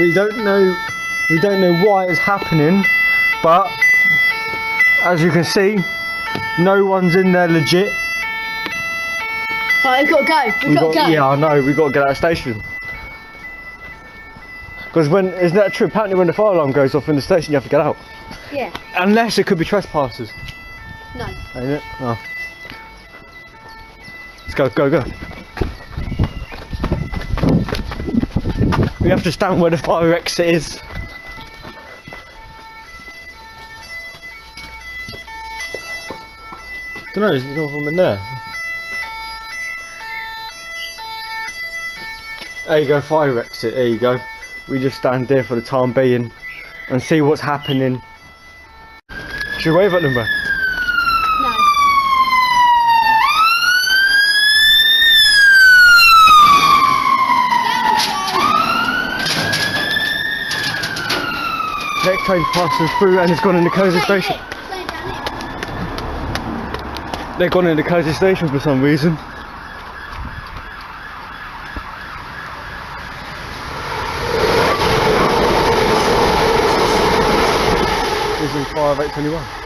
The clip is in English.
We don't know why it's happening, but as you can see, no one's in there legit. Right, we've got to go. We've got to go. Yeah, I know. We've got to get out of the station. Because isn't that true? Apparently, when the fire alarm goes off in the station, you have to get out. Yeah. Unless it could be trespassers. No. Ain't it? No. Let's go, go, go. We have to stand where the fire exit is. I don't know, there's no one in there. There you go, fire exit, there you go. We just stand there for the time being and see what's happening. Should we wave at them, bro? No. Next train passing through and it's gone in the Kearsney station. They've gone in the Kearsney station for some reason. This is 5821.